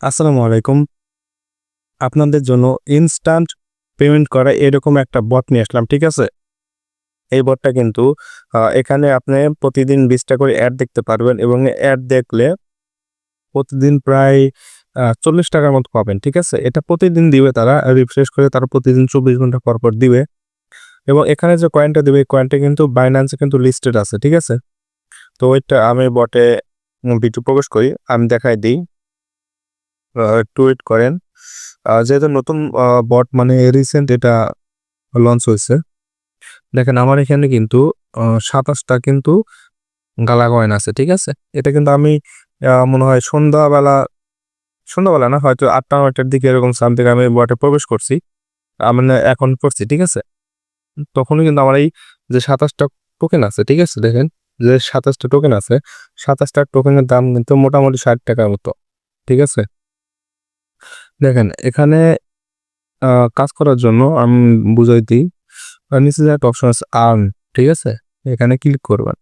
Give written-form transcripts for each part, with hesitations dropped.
আসসালামু আলাইকুম। আপনাদের জন্য ইনস্ট্যান্ট পেমেন্ট করা এরকম একটা বট নিয়ে আসলাম। ঠিক আছে? এই বটটা কিন্তু এখানে আপনি প্রতিদিন ২০ টা করে অ্যাড দেখতে পারবেন এবং অ্যাড দেখলে প্রতিদিন প্রায় ৳৪০ র মতো পাবেন। ঠিক আছে? এটা প্রতিদিন দিবে তারা। রিফ্রেশ করে তারা প্রতিদিন ২৪ ঘন্টা পর, পর দিবে এবং এখানে যে কয়েনটা দিবে এই কয়েনটা কিন্তু Binance এ কিন্তু লিস্টেড আছে। ঠিক আছে? তো ওইটা আমি বটে একটু প্রবেশ করি। আমি দেখাই দেই। একটু ওয়েট করেন। যেহেতু নতুন বট মানে রিসেন্ট এটা লঞ্চ হইছে। দেখেন আমার এখানে কিন্তু ২৭ টা কিন্তু গালা কয়েন আছে। ঠিক আছে? এটা কিন্তু আমি মনে হয় সন্ধ্যাবেলা না হয়তো ৮টা-৯টার দিকে এরকম সামথিং আমি বটে প্রবেশ করছি। মানে এখন করছি। ঠিক আছে? তখনই কিন্তু আমার এই যে ২৭ টা টোকেন আছে। ঠিক আছে? দেখেন যে ২৭ টা টোকেন আছে। ২৭ টা টোকেনের দাম কিন্তু মোটামুটি ৳৬০ মতো। ঠিক আছে? দেখেন এখানে আ কাজ করার জন্য আমি বুঝাই দিই। নিচে যে একটা অপশন আছে আর্ন, ঠিক আছে? এখানে ক্লিক করবেন।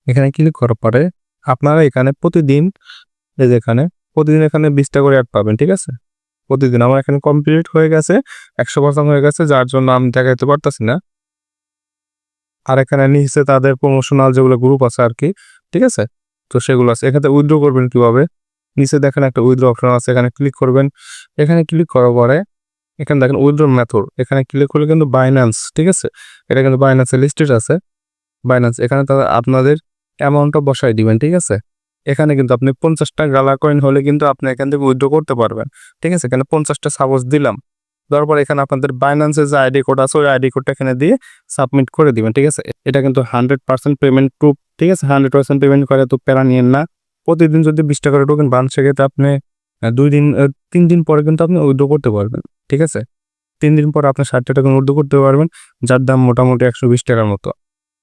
এখানে ক্লিক করার পরে আপনারা এখানে প্রতিদিন এই যে প্রতিদিন এখানে ২০ টা করে অ্যাড পাবেন, ঠিক আছে? প্রতিদিন আমার এখানে কমপ্লিট হয়ে গেছে, ১০০% হয়ে গেছে যার জন্য আমি দেখাইতে পারতেছি না। আর এখানে নিচে তাদের প্রমোশনাল যেগুলো গ্রুপ আছে আরকি, ঠিক আছে? তো সেগুলো আছে। এখান থেকে উইথড্র করবেন কিভাবে? নিচে দেখেন একটা উইথড্র অপশন আছে, এখানে ক্লিক করবেন। এখানে ক্লিক করার পরে এখানে দেখেন উইথড্র মেথড, এখানে ক্লিক করলে কিন্তু Binance, ঠিক আছে? এটা কিন্তু Binance এ লিস্টেড আছে। Binance এখানে তারা আপনাদের অ্যামাউন্টটা বসায় দিবেন, ঠিক আছে? এখানে কিন্তু আপনি ৫০ টা গালা কয়েন হলে কিন্তু আপনি এখান থেকে উইথড্র করতে পারবেন। ঠিক আছে? এখানে ৫০ টা সাপোজ দিলাম। দেওয়ার পর এখানে আপনাদের Binance এর যে আইডি কোড আছে ওই আইডি কোডটা এখানে দিয়ে সাবমিট করে দিবেন, ঠিক আছে? এটা কিন্তু 100% পেমেন্ট প্রুফ, ঠিক আছে? 100% পেমেন্ট করে তো প্যারা নিয়েন না। প্রতিদিন যদি ২০ টা করে টোকেন পান সেক্ষেত্রে আপনি ২ দিন ৩ দিন পরে কিন্তু আপনি উইথড্র করতে পারবেন, ঠিক আছে? ৩ দিন পরে আপনি ৳৬০ টাকা উইথড্র করতে পারবেন, যার দাম মোটামুটি ৳১২০ টাকার মতো।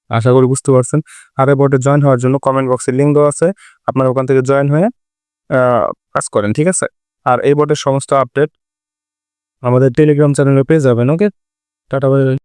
আশা করি বুঝতে পারছেন। আর এই বোর্ডে জয়েন হওয়ার জন্য কমেন্ট বক্সে লিঙ্ক দেওয়া আছে। আপনারা ওখান থেকে জয়েন হয়ে আ কাজ করেন, ঠিক আছে? আর এই বোর্ডের সমস্ত আপডেট আমাদের টেলিগ্রাম চ্যানেলে পেয়ে যাবেন। ওকে? Tata bye by.